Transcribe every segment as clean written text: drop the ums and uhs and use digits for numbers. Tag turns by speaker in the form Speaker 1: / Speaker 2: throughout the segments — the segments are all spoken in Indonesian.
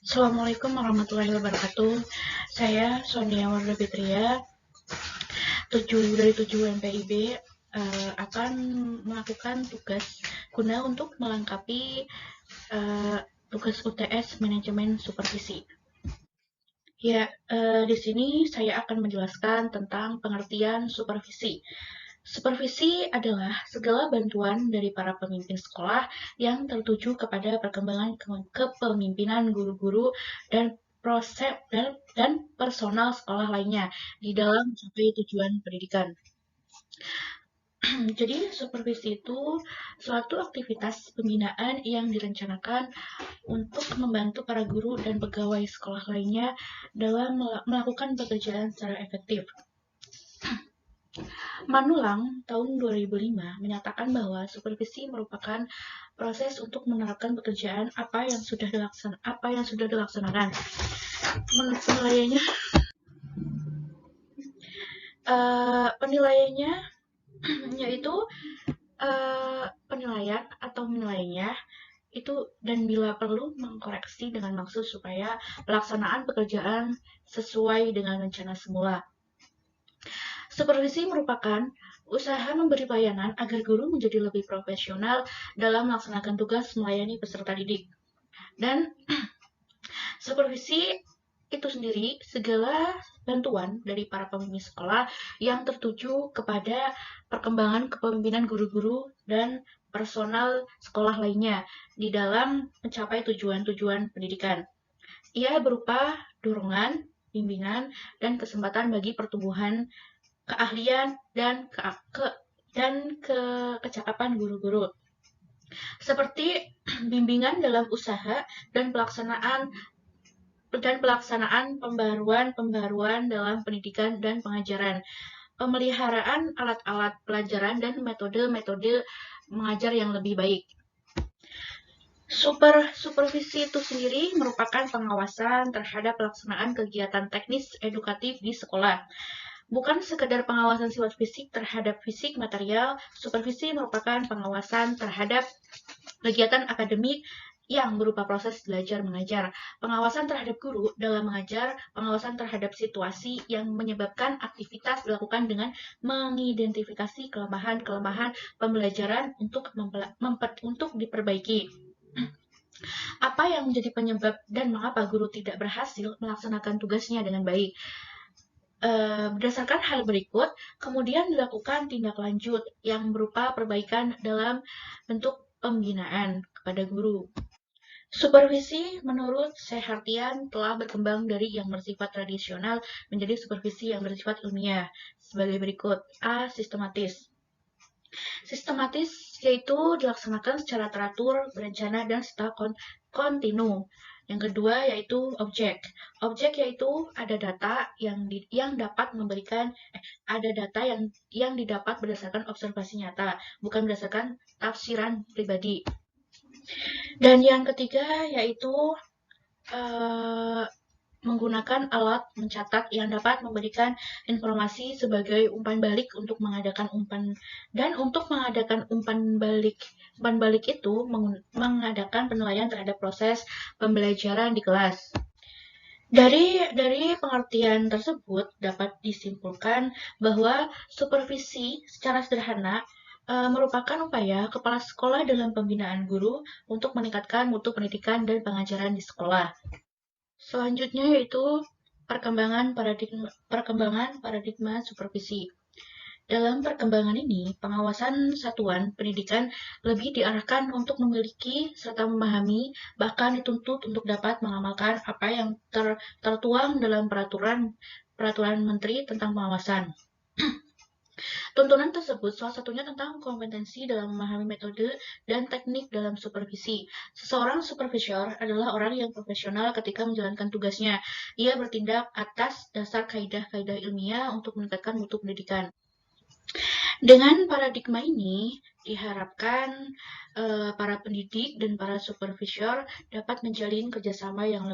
Speaker 1: Assalamualaikum warahmatullahi wabarakatuh. Saya Sonia Warda Fitria, dari 7 MPIB akan melakukan tugas guna untuk melengkapi tugas UTS Manajemen Supervisi. Ya, di sini saya akan menjelaskan tentang pengertian supervisi. Supervisi adalah segala bantuan dari para pemimpin sekolah yang tertuju kepada perkembangan kepemimpinan guru-guru dan proses dan personal sekolah lainnya di dalam mencapai tujuan pendidikan. Jadi, supervisi itu suatu aktivitas pembinaan yang direncanakan untuk membantu para guru dan pegawai sekolah lainnya dalam melakukan pekerjaan secara efektif. Manulang tahun 2005 menyatakan bahwa supervisi merupakan proses untuk menerapkan pekerjaan apa yang sudah dilaksanakan. Penilaiannya, penilaiannya yaitu penilaian atau menilainya itu dan bila perlu mengkoreksi dengan maksud supaya pelaksanaan pekerjaan sesuai dengan rencana semula. Supervisi merupakan usaha memberi pelayanan agar guru menjadi lebih profesional dalam melaksanakan tugas melayani peserta didik. Dan supervisi itu sendiri segala bantuan dari para pemimpin sekolah yang tertuju kepada perkembangan kepemimpinan guru-guru dan personal sekolah lainnya di dalam mencapai tujuan-tujuan pendidikan. Ia berupa dorongan, bimbingan, dan kesempatan bagi pertumbuhan keahlian dan kecakapan guru-guru, seperti bimbingan dalam usaha dan pelaksanaan pembaruan dalam pendidikan dan pengajaran, pemeliharaan alat-alat pelajaran dan metode-metode mengajar yang lebih baik. Supervisi itu sendiri merupakan pengawasan terhadap pelaksanaan kegiatan teknis edukatif di sekolah. Bukan sekedar pengawasan sifat fisik terhadap fisik material, supervisi merupakan pengawasan terhadap kegiatan akademik yang berupa proses belajar mengajar, pengawasan terhadap guru dalam mengajar, pengawasan terhadap situasi yang menyebabkan aktivitas dilakukan dengan mengidentifikasi kelemahan-kelemahan pembelajaran untuk diperbaiki. Apa yang menjadi penyebab dan mengapa guru tidak berhasil melaksanakan tugasnya dengan baik? Berdasarkan hal berikut, kemudian dilakukan tindak lanjut yang berupa perbaikan dalam bentuk pembinaan kepada guru. Supervisi menurut Sehartian telah berkembang dari yang bersifat tradisional menjadi supervisi yang bersifat ilmiah sebagai berikut. A. Sistematis. Sistematis yaitu dilaksanakan secara teratur, berencana, dan secara kontinu. Yang kedua yaitu objek. Objek yaitu ada data yang dapat memberikan ada data yang didapat berdasarkan observasi nyata, bukan berdasarkan tafsiran pribadi. Dan yang ketiga yaitu menggunakan alat mencatat yang dapat memberikan informasi sebagai umpan balik untuk mengadakan umpan balik itu mengadakan penilaian terhadap proses pembelajaran di kelas. Dari pengertian tersebut dapat disimpulkan bahwa supervisi secara sederhana merupakan upaya kepala sekolah dalam pembinaan guru untuk meningkatkan mutu pendidikan dan pengajaran di sekolah. Selanjutnya yaitu perkembangan paradigma supervisi. Dalam perkembangan ini, pengawasan satuan pendidikan lebih diarahkan untuk memiliki serta memahami, bahkan dituntut untuk dapat mengamalkan apa yang tertuang dalam peraturan Menteri tentang pengawasan. Tuntunan tersebut salah satunya tentang kompetensi dalam memahami metode dan teknik dalam supervisi. Seseorang supervisor adalah orang yang profesional ketika menjalankan tugasnya. Ia bertindak atas dasar kaidah-kaidah ilmiah untuk meningkatkan mutu pendidikan. Dengan paradigma ini, diharapkan para pendidik dan para supervisor dapat menjalin kerjasama yang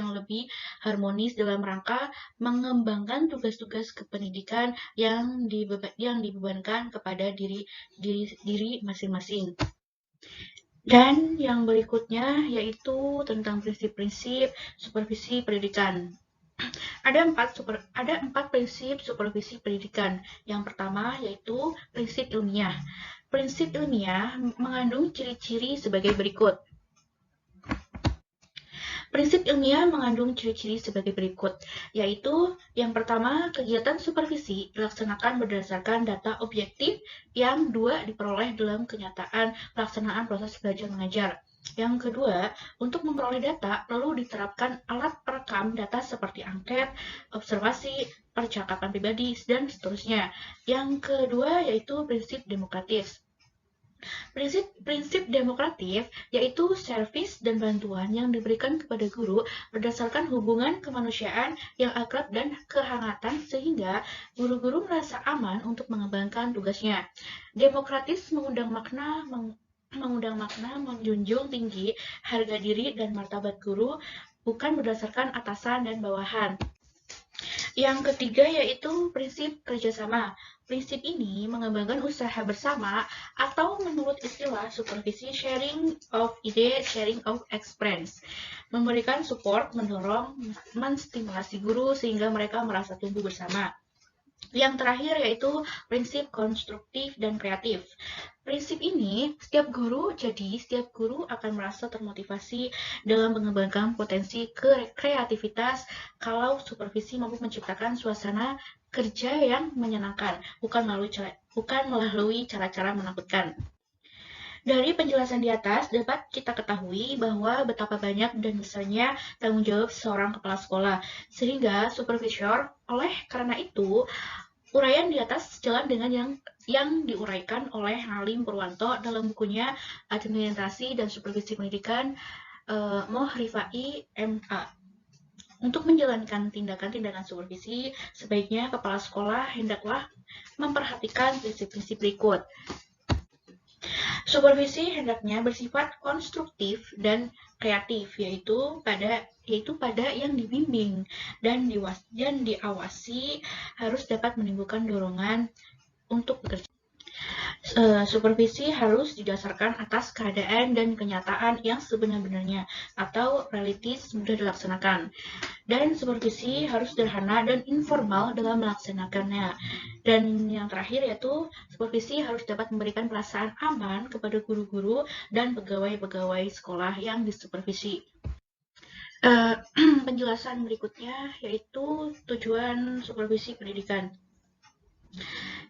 Speaker 1: lebih harmonis dalam rangka mengembangkan tugas-tugas kependidikan yang dibebankan kepada diri masing-masing. Dan yang berikutnya yaitu tentang prinsip-prinsip supervisi pendidikan. Ada empat prinsip supervisi pendidikan. Yang pertama yaitu prinsip ilmiah. Prinsip ilmiah mengandung ciri-ciri sebagai berikut. Prinsip ilmiah mengandung ciri-ciri sebagai berikut, yaitu yang pertama, kegiatan supervisi dilaksanakan berdasarkan data objektif, yang dua, diperoleh dalam kenyataan pelaksanaan proses belajar mengajar. Yang kedua, untuk memperoleh data perlu diterapkan alat perekam data seperti angket, observasi, percakapan pribadi, dan seterusnya. Yang kedua yaitu prinsip demokratis. Prinsip demokratif yaitu servis dan bantuan yang diberikan kepada guru berdasarkan hubungan kemanusiaan yang akrab dan kehangatan sehingga guru-guru merasa aman untuk mengembangkan tugasnya. Demokratis mengundang makna menjunjung tinggi harga diri dan martabat guru bukan berdasarkan atasan dan bawahan. Yang ketiga yaitu prinsip kerjasama. Prinsip ini mengembangkan usaha bersama atau menurut istilah supervisi sharing of ide, sharing of experience. Memberikan support, mendorong, menstimulasi guru sehingga mereka merasa tumbuh bersama. Yang terakhir yaitu prinsip konstruktif dan kreatif. Prinsip ini, setiap guru akan merasa termotivasi dalam mengembangkan potensi kreativitas kalau supervisi mampu menciptakan suasana kerja yang menyenangkan, bukan melalui cara-cara menakutkan. Dari penjelasan di atas, dapat kita ketahui bahwa betapa banyak dan besarnya tanggung jawab seorang kepala sekolah, sehingga supervisor oleh karena itu uraian di atas sejalan dengan yang diuraikan oleh Halim Purwanto dalam bukunya Administrasi dan Supervisi Pendidikan Moh Rifai MA. Untuk menjalankan tindakan-tindakan supervisi, sebaiknya kepala sekolah hendaklah memperhatikan prinsip-prinsip berikut. Supervisi hendaknya bersifat konstruktif dan kreatif, yaitu pada yang dibimbing dan diawasi harus dapat menimbulkan dorongan untuk bekerja. Supervisi harus didasarkan atas keadaan dan kenyataan yang sebenar-benarnya atau realistis mudah dilaksanakan. Dan supervisi harus sederhana dan informal dalam melaksanakannya. Dan yang terakhir yaitu supervisi harus dapat memberikan perasaan aman kepada guru-guru dan pegawai-pegawai sekolah yang disupervisi. Penjelasan berikutnya yaitu tujuan supervisi pendidikan.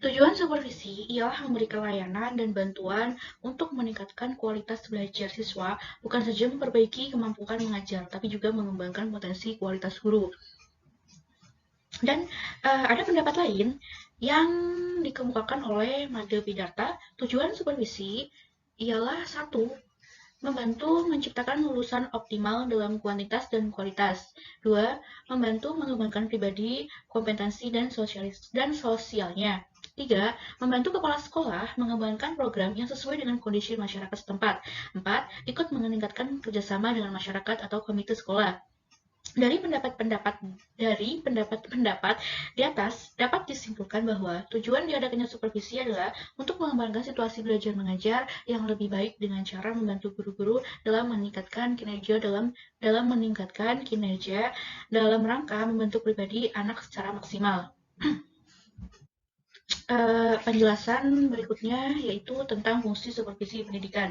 Speaker 1: Tujuan supervisi ialah memberikan layanan dan bantuan untuk meningkatkan kualitas belajar siswa, bukan saja memperbaiki kemampuan mengajar, tapi juga mengembangkan potensi kualitas guru. Dan ada pendapat lain yang dikemukakan oleh Made Bidata, tujuan supervisi ialah satu, membantu menciptakan lulusan optimal dalam kuantitas dan kualitas. 2. Membantu mengembangkan pribadi, kompetensi, dan sosialnya. 3. Membantu kepala sekolah mengembangkan program yang sesuai dengan kondisi masyarakat setempat. 4. Ikut meningkatkan kerjasama dengan masyarakat atau komite sekolah. Dari pendapat-pendapat di atas dapat disimpulkan bahwa tujuan diadakannya supervisi adalah untuk mengembangkan situasi belajar mengajar yang lebih baik dengan cara membantu guru-guru dalam meningkatkan kinerja dalam rangka membentuk pribadi anak secara maksimal. Penjelasan berikutnya yaitu tentang fungsi supervisi pendidikan.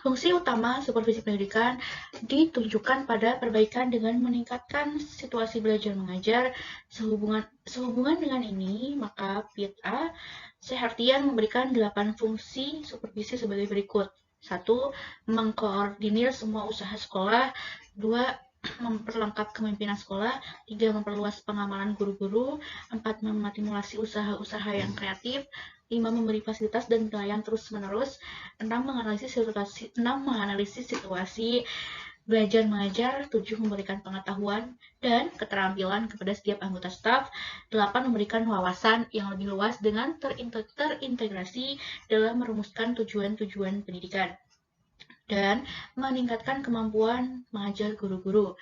Speaker 1: Fungsi utama supervisi pendidikan ditunjukkan pada perbaikan dengan meningkatkan situasi belajar mengajar. Sehubungan dengan ini, maka PITA sehartian memberikan 8 fungsi supervisi sebagai berikut. 1. Mengkoordinir semua usaha sekolah. 2. Memperlengkap kepemimpinan sekolah. 3. Memperluas pengamalan guru-guru. 4. Memotivasi usaha-usaha yang kreatif. 5. Memberi fasilitas dan pelayanan terus-menerus. 6. Menganalisis situasi belajar mengajar. 7. Memberikan pengetahuan dan keterampilan kepada setiap anggota staf. 8. Memberikan wawasan yang lebih luas dengan terintegrasi dalam merumuskan tujuan-tujuan pendidikan dan meningkatkan kemampuan mengajar guru-guru.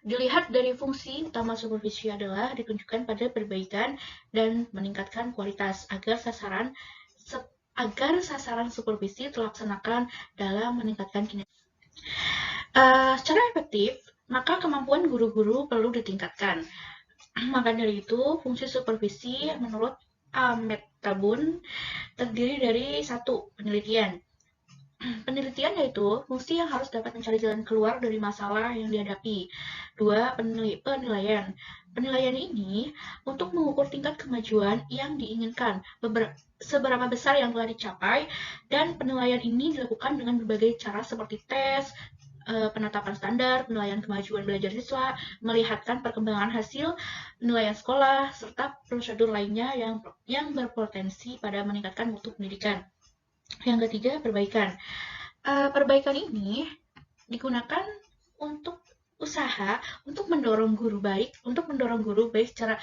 Speaker 1: Dilihat dari fungsi utama supervisi adalah ditunjukkan pada perbaikan dan meningkatkan kualitas agar agar sasaran supervisi terlaksanakan dalam meningkatkan kinerja. Secara efektif, maka kemampuan guru-guru perlu ditingkatkan. Maka dari itu, fungsi supervisi menurut Ahmed Tabun terdiri dari satu, penelitian. Penelitian yaitu fungsi yang harus dapat mencari jalan keluar dari masalah yang dihadapi. Dua, penilaian. Penilaian ini untuk mengukur tingkat kemajuan yang diinginkan, seberapa besar yang telah dicapai, dan penilaian ini dilakukan dengan berbagai cara seperti tes, penetapan standar, penilaian kemajuan belajar siswa, melihatkan perkembangan hasil penilaian sekolah, serta prosedur lainnya yang berpotensi pada meningkatkan mutu pendidikan. Yang ketiga, perbaikan. Perbaikan ini digunakan untuk usaha untuk mendorong guru baik secara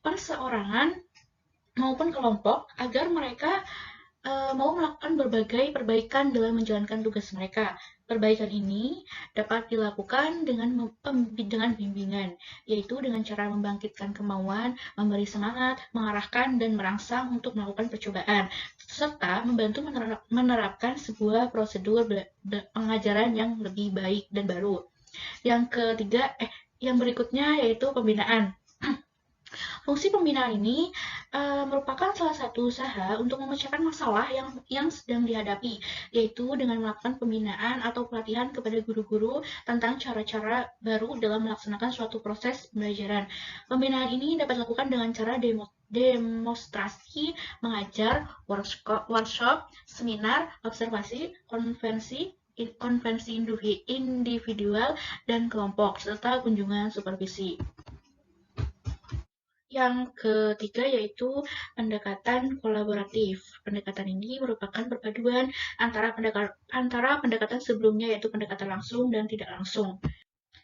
Speaker 1: perseorangan maupun kelompok agar mereka mau melakukan berbagai perbaikan dalam menjalankan tugas mereka. Perbaikan ini dapat dilakukan dengan bimbingan, yaitu dengan cara membangkitkan kemauan, memberi semangat, mengarahkan, dan merangsang untuk melakukan percobaan, serta membantu menerapkan sebuah prosedur pengajaran yang lebih baik dan baru. Yang berikutnya yaitu pembinaan. Fungsi pembinaan ini merupakan salah satu usaha untuk memecahkan masalah yang sedang dihadapi, yaitu dengan melakukan pembinaan atau pelatihan kepada guru-guru tentang cara-cara baru dalam melaksanakan suatu proses pembelajaran. Pembinaan ini dapat dilakukan dengan cara demonstrasi, mengajar, workshop, seminar, observasi, konvensi individual dan kelompok, serta kunjungan supervisi. Yang ketiga yaitu pendekatan kolaboratif. Pendekatan ini merupakan perpaduan antara pendekatan sebelumnya yaitu pendekatan langsung dan tidak langsung.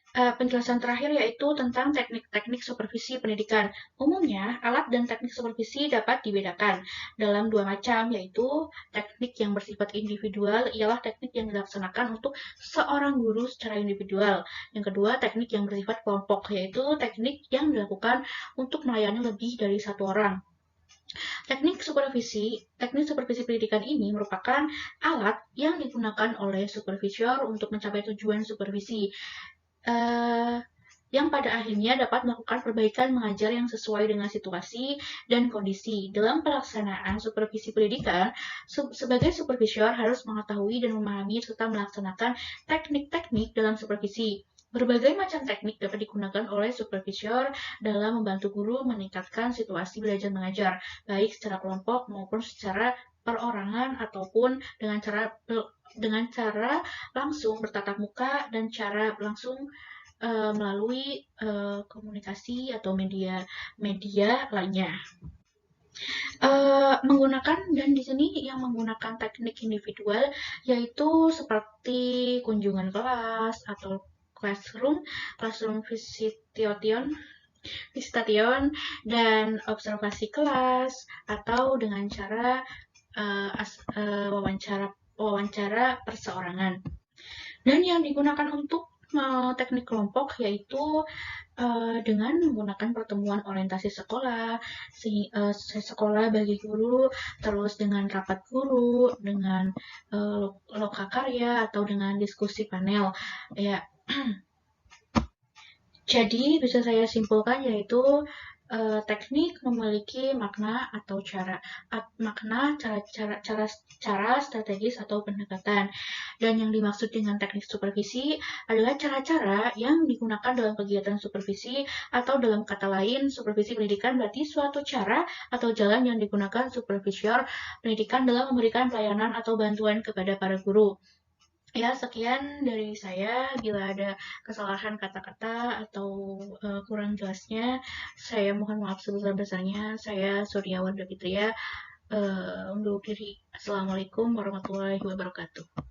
Speaker 1: Penjelasan terakhir yaitu tentang teknik-teknik supervisi pendidikan. Umumnya, alat dan teknik supervisi dapat dibedakan dalam dua macam, yaitu teknik yang bersifat individual ialah teknik yang dilaksanakan untuk seorang guru secara individual. Yang kedua, teknik yang bersifat kelompok, yaitu teknik yang dilakukan untuk melayani lebih dari satu orang. Teknik supervisi pendidikan ini merupakan alat yang digunakan oleh supervisor untuk mencapai tujuan supervisi. Yang pada akhirnya dapat melakukan perbaikan mengajar yang sesuai dengan situasi dan kondisi. Dalam pelaksanaan supervisi pendidikan, sebagai supervisor harus mengetahui dan memahami serta melaksanakan teknik-teknik dalam supervisi. Berbagai macam teknik dapat digunakan oleh supervisor dalam membantu guru meningkatkan situasi belajar mengajar, baik secara kelompok maupun secara perorangan ataupun dengan cara langsung bertatap muka dan cara langsung melalui komunikasi atau media lainnya. Dan di sini yang menggunakan teknik individual yaitu seperti kunjungan kelas atau classroom visitation dan observasi kelas atau dengan cara wawancara perseorangan. Dan yang digunakan untuk teknik kelompok yaitu dengan menggunakan pertemuan orientasi sekolah bagi guru, terus dengan rapat guru, dengan lokakarya atau dengan diskusi panel. Ya. Jadi bisa saya simpulkan yaitu teknik memiliki makna atau cara strategis atau pendekatan. Dan yang dimaksud dengan teknik supervisi adalah cara-cara yang digunakan dalam kegiatan supervisi atau dalam kata lain supervisi pendidikan berarti suatu cara atau jalan yang digunakan supervisor pendidikan dalam memberikan pelayanan atau bantuan kepada para guru. Ya, sekian dari saya. Bila ada kesalahan kata-kata atau kurang jelasnya, saya mohon maaf sebesar-besarnya. Saya Surya Wardha Fitria undur diri. Assalamualaikum warahmatullahi wabarakatuh.